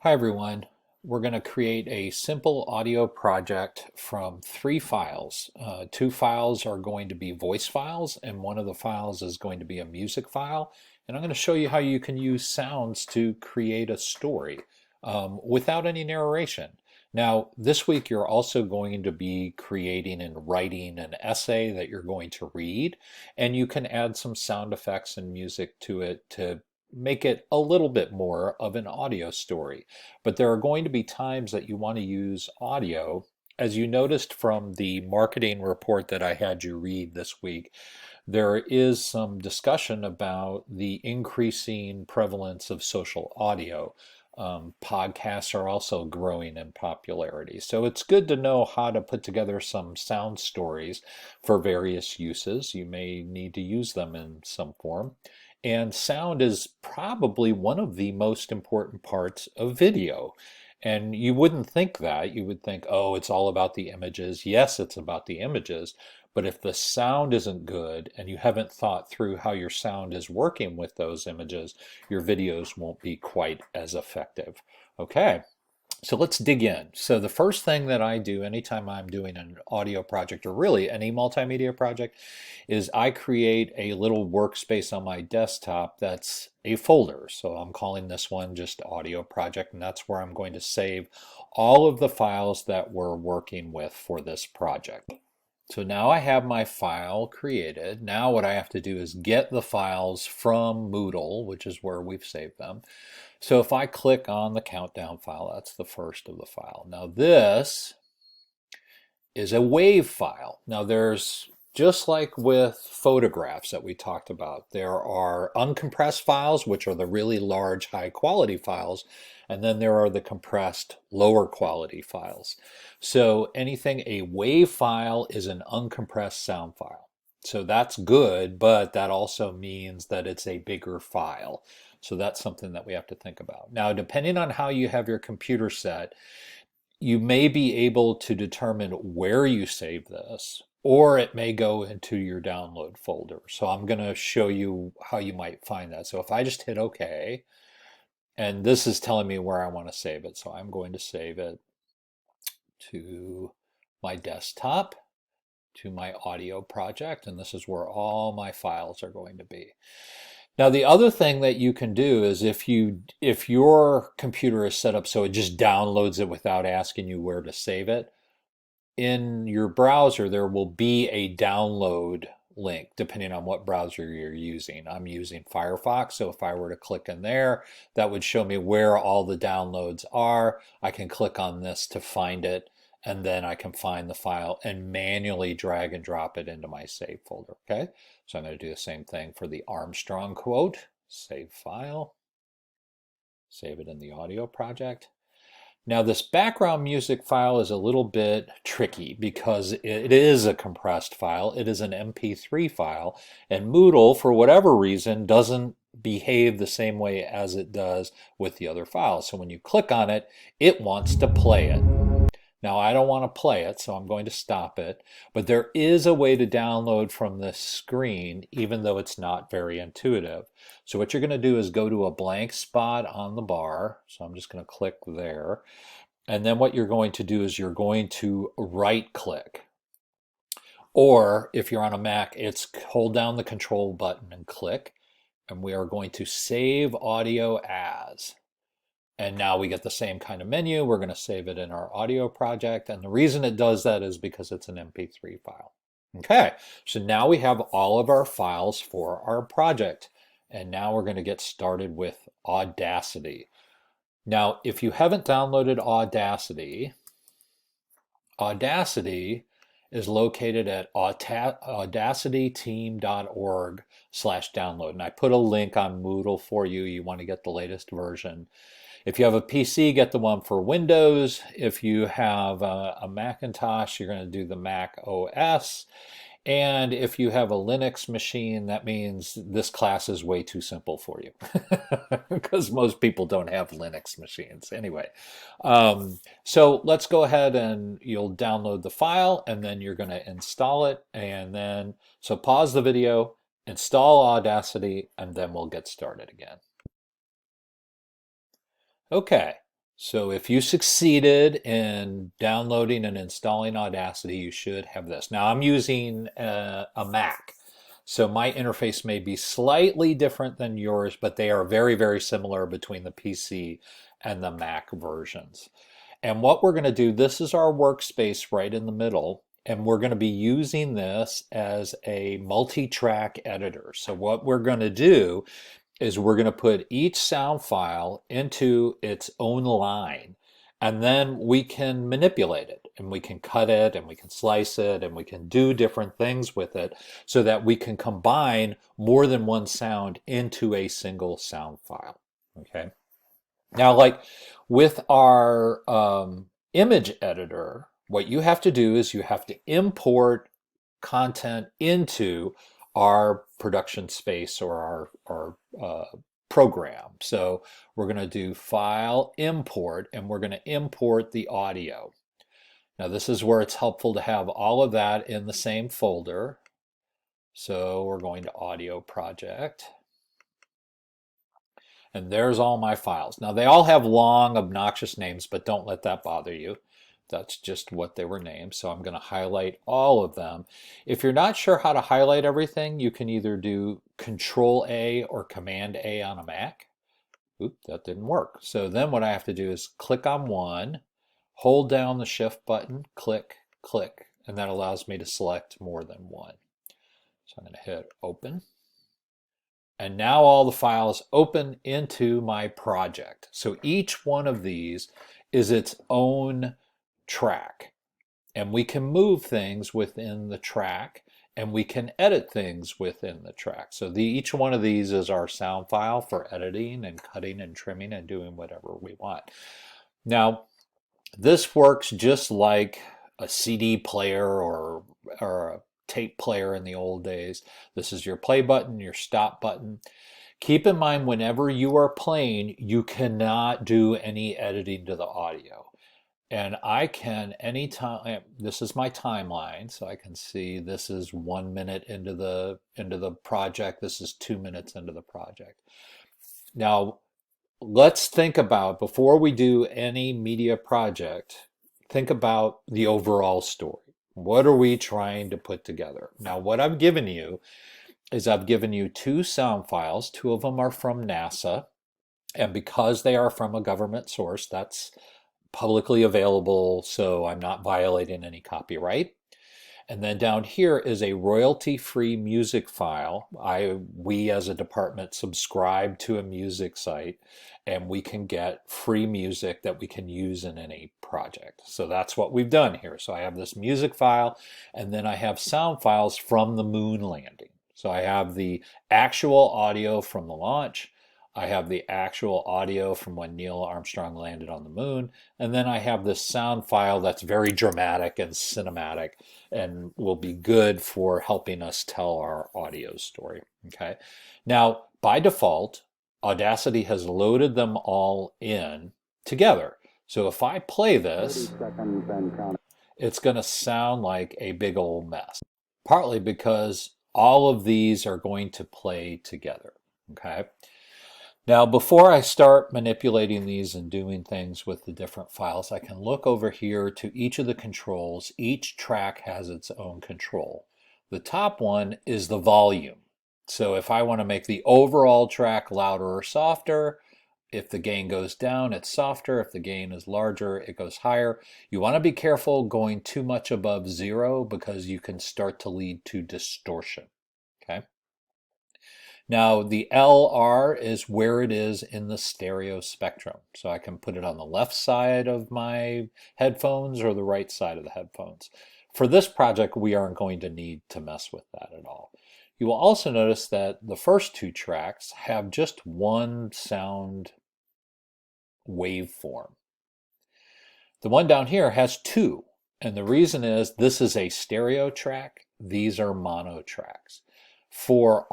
Hi everyone. We're going to create a simple audio project from three files. Two files are going to be voice files, and one of the files is going to be a music file. And I'm going to show you how you can use sounds to create a story without any narration. Now, this week you're also going to be creating and writing an essay that you're going to read, and you can add some sound effects and music to it to make it a little bit more of an audio story. But there are going to be times that you want to use audio. As you noticed from the marketing report that I had you read this week, there is some discussion about the increasing prevalence of social audio. Podcasts are also growing in popularity. So it's good to know how to put together some sound stories for various uses. You may need to use them in some form. And sound is probably one of the most important parts of video. And you wouldn't think that. You would think, oh, it's all about the images. Yes, it's about the images. But if the sound isn't good and you haven't thought through how your sound is working with those images, your videos won't be quite as effective. Okay. So let's dig in. So the first thing that I do anytime I'm doing an audio project, or really any multimedia project, is I create a little workspace on my desktop that's a folder. So I'm calling this one just audio project, and that's where I'm going to save all of the files that we're working with for this project. So now I have my file created. Now what I have to do is get the files from Moodle, which is where we've saved them. So if I click on the countdown file, that's the first of the file. Now this is a WAV file. Now there's, just like with photographs that we talked about, there are uncompressed files, which are the really large, high quality files, and then there are the compressed, lower quality files. So anything, a WAV file is an uncompressed sound file. So that's good, but that also means that it's a bigger file. So that's something that we have to think about. Now, depending on how you have your computer set, you may be able to determine where you save this, or it may go into your download folder. So I'm going to show you how you might find that. So if I just hit OK, and this is telling me where I want to save it. So I'm going to save it to my desktop, to my audio project, and this is where all my files are going to be. Now the other thing that you can do is if your computer is set up so it just downloads it without asking you where to save it, in your browser there will be a download link depending on what browser you're using. I'm using Firefox, so if I were to click in there, that would show me where all the downloads are. I can click on this to find it, and then I can find the file and manually drag and drop it into my save folder. Okay, so I'm going to do the same thing for the Armstrong quote. Save file, save it in the audio project. Now this background music file is a little bit tricky because it is a compressed file. It is an MP3 file, and Moodle, for whatever reason, doesn't behave the same way as it does with the other files. So when you click on it, it wants to play it. Now I don't want to play it, so I'm going to stop it. But there is a way to download from this screen, even though it's not very intuitive. So what you're going to do is go to a blank spot on the bar. So I'm just going to click there. And then what you're going to do is you're going to right click. Or if you're on a Mac, it's hold down the control button and click. And we are going to save audio as. And now we get the same kind of menu. We're going to save it in our audio project. And the reason it does that is because it's an MP3 file. Okay, so now we have all of our files for our project. And now we're going to get started with Audacity. Now, if you haven't downloaded Audacity, Audacity is located at audacityteam.org/download. And I put a link on Moodle for you. You want to get the latest version. If you have a PC, get the one for Windows. If you have a Macintosh, you're going to do the Mac OS. And if you have a Linux machine, that means this class is way too simple for you because most people don't have Linux machines. Anyway, so let's go ahead and you'll download the file and then you're going to install it. And then, so pause the video, install Audacity, and then we'll get started again. Okay, So if you succeeded in downloading and installing Audacity, you should have this. Now I'm using a Mac, so my interface may be slightly different than yours, but they are very, very similar between the PC and the Mac versions. And what we're going to do, this is our workspace right in the middle, and we're going to be using this as a multi-track editor. So what we're going to do is we're going to put each sound file into its own line, and then we can manipulate it, and we can cut it, and we can slice it, and we can do different things with it so that we can combine more than one sound into a single sound file. Okay. Now, like with our image editor, what you have to do is you have to import content into our production space or our program. So we're going to do File, Import, and we're going to import the audio. Now this is where it's helpful to have all of that in the same folder. So we're going to Audio Project. And there's all my files. Now they all have long, obnoxious names, but don't let that bother you. That's just what they were named. So I'm going to highlight all of them. If you're not sure how to highlight everything, you can either do Control A or Command A on a Mac. Oop, that didn't work. So then what I have to do is click on one, hold down the Shift button, click, click, and that allows me to select more than one. So I'm going to hit Open. And now all the files open into my project. So each one of these is its own track. And we can move things within the track, and we can edit things within the track. So each one of these is our sound file for editing and cutting and trimming and doing whatever we want. Now, this works just like a CD player or a tape player in the old days. This is your play button, your stop button. Keep in mind, whenever you are playing, you cannot do any editing to the audio. And I can anytime, this is my timeline, so I can see this is 1 minute into the project, this is 2 minutes into the project. Now, let's think about, before we do any media project, think about the overall story. What are we trying to put together? Now, what I've given you is I've given you 2 sound files. 2 of them are from NASA. And because they are from a government source, that's publicly available, so I'm not violating any copyright. And then down here is a royalty-free music file. We as a department subscribe to a music site, and we can get free music that we can use in any project. So that's what we've done here. So I have this music file, and then I have sound files from the moon landing. So I have the actual audio from the launch, I have the actual audio from when Neil Armstrong landed on the moon, and then I have this sound file that's very dramatic and cinematic and will be good for helping us tell our audio story. Okay. Now, by default, Audacity has loaded them all in together. So if I play this, it's going to sound like a big old mess, partly because all of these are going to play together. Okay. Now, before I start manipulating these and doing things with the different files, I can look over here to each of the controls. Each track has its own control. The top one is the volume. So if I want to make the overall track louder or softer, if the gain goes down, it's softer. If the gain is larger, it goes higher. You want to be careful going too much above 0 because you can start to lead to distortion. Okay. Now the LR is where it is in the stereo spectrum. So I can put it on the left side of my headphones or the right side of the headphones. For this project, we aren't going to need to mess with that at all. You will also notice that the first 2 tracks have just one sound waveform. The one down here has 2. And the reason is this is a stereo track. These are mono tracks. For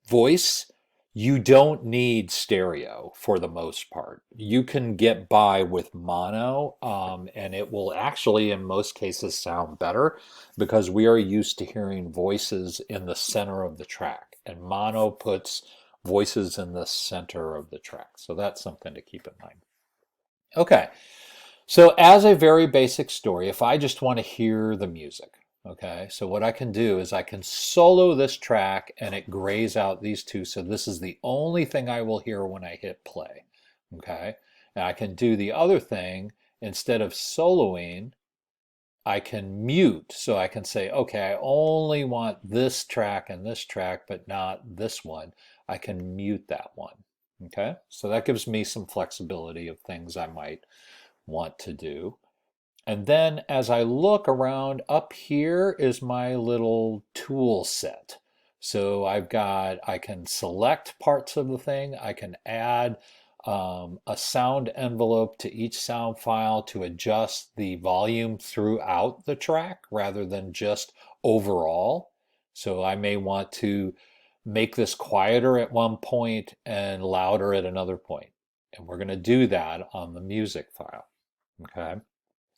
voice, you don't need stereo for the most part. You can get by with mono, and it will actually, in most cases, sound better because we are used to hearing voices in the center of the track, and mono puts voices in the center of the track. So that's something to keep in mind. Okay. So as a very basic story, if I just want to hear the music, okay, so what I can do is I can solo this track and it grays out these two. So this is the only thing I will hear when I hit play. Okay. And I can do the other thing instead of soloing, I can mute. So I can say, okay, I only want this track and this track, but not this one. I can mute that one. Okay. So that gives me some flexibility of things I might want to do. And then as I look around, up here is my little tool set. So I can select parts of the thing. I can add a sound envelope to each sound file to adjust the volume throughout the track rather than just overall. So I may want to make this quieter at one point and louder at another point. And we're going to do that on the music file. Okay.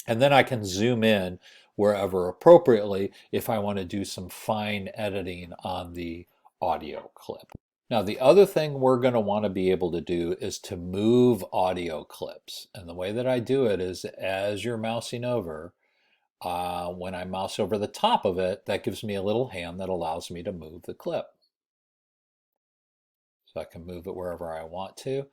And then I can zoom in wherever appropriately if I want to do some fine editing on the audio clip. Now, the other thing we're going to want to be able to do is to move audio clips. And the way that I do it is as you're mousing over, when I mouse over the top of it, that gives me a little hand that allows me to move the clip. So I can move it wherever I want to.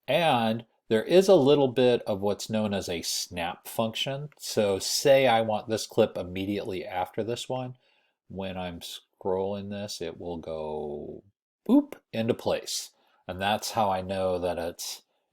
And there is a little bit of what's known as a snap function. So say I want this clip immediately after this one. When I'm scrolling this, it will go boop into place. And that's how I know that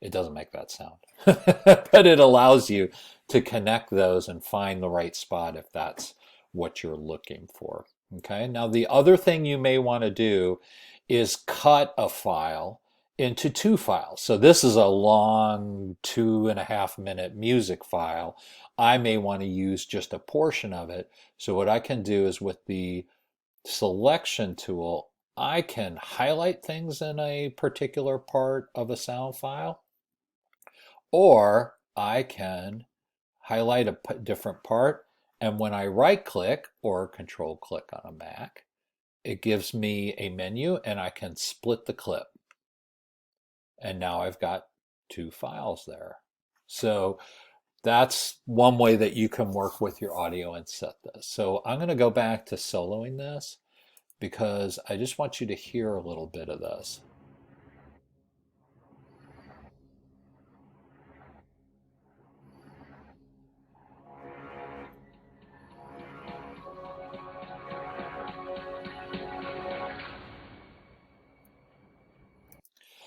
it doesn't make that sound. But it allows you to connect those and find the right spot if that's what you're looking for. Okay, now the other thing you may want to do is cut a file into two files. So this is a long 2.5 minute music file. I may want to use just a portion of it. So what I can do is with the selection tool, I can highlight things in a particular part of a sound file, or I can highlight a different part. And when I right click or control click on a Mac, it gives me a menu and I can split the clip. And now I've got two files there. So that's one way that you can work with your audio and set this. So I'm going to go back to soloing this because I just want you to hear a little bit of this.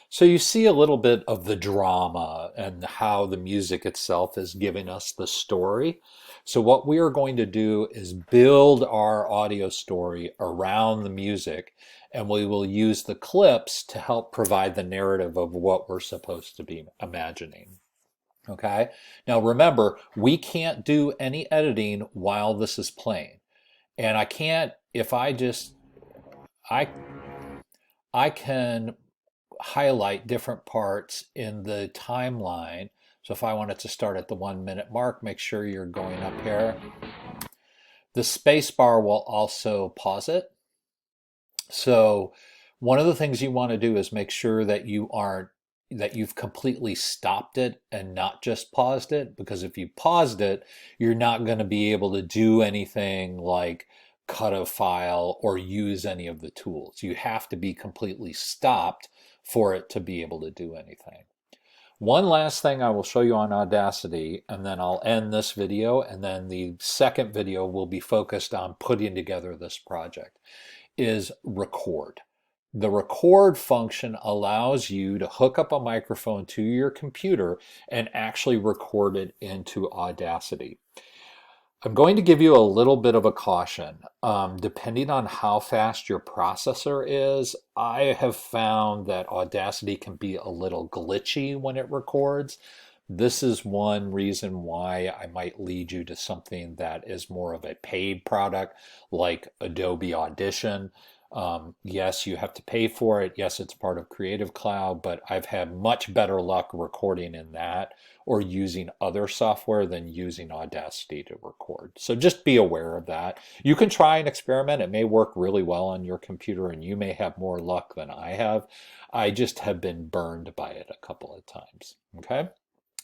So you see a little bit of the drama and how the music itself is giving us the story. So what we are going to do is build our audio story around the music, and we will use the clips to help provide the narrative of what we're supposed to be imagining. Okay. Now remember, we can't do any editing while this is playing. And I can't, if I just, I, I can highlight different parts in the timeline. So if I wanted to start at the 1 minute mark, make sure you're going up here. The space bar will also pause it. So one of the things you want to do is make sure that you've completely stopped it and not just paused it, because if you paused it, you're not going to be able to do anything like cut a file or use any of the tools. You have to be completely stopped for it to be able to do anything. One last thing I will show you on Audacity, and then I'll end this video, and then the second video will be focused on putting together this project, is record. The record function allows you to hook up a microphone to your computer and actually record it into Audacity. I'm going to give you a little bit of a caution. Depending on how fast your processor is, I have found that Audacity can be a little glitchy when it records. This is one reason why I might lead you to something that is more of a paid product like Adobe Audition. Yes, you have to pay for it. Yes, it's part of Creative Cloud, but I've had much better luck recording in that or using other software than using Audacity to record. So just be aware of that. You can try and experiment. It may work really well on your computer and you may have more luck than I have. I just have been burned by it a couple of times. Okay.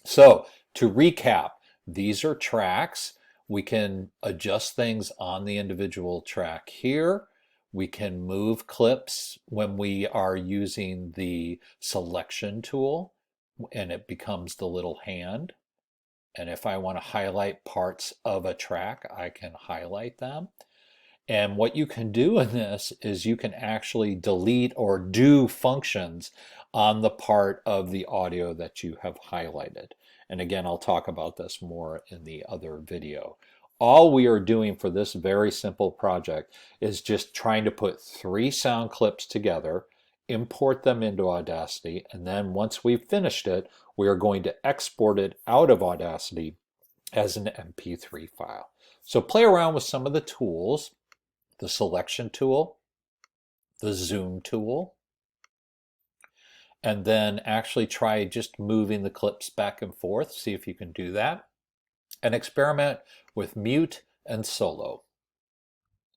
So to recap, these are tracks. We can adjust things on the individual track here. We can move clips when we are using the selection tool, and it becomes the little hand. And if I want to highlight parts of a track, I can highlight them. And what you can do in this is you can actually delete or do functions on the part of the audio that you have highlighted. And again, I'll talk about this more in the other video. All we are doing for this very simple project is just trying to put 3 sound clips together, import them into Audacity, and then once we've finished it, we are going to export it out of Audacity as an MP3 file. So play around with some of the tools: the selection tool, the zoom tool, and then actually try just moving the clips back and forth. See if you can do that. And experiment with mute and solo.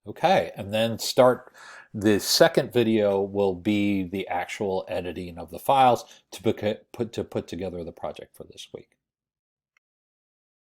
Okay, and then start. The second video will be the actual editing of the files to put together the project for this week.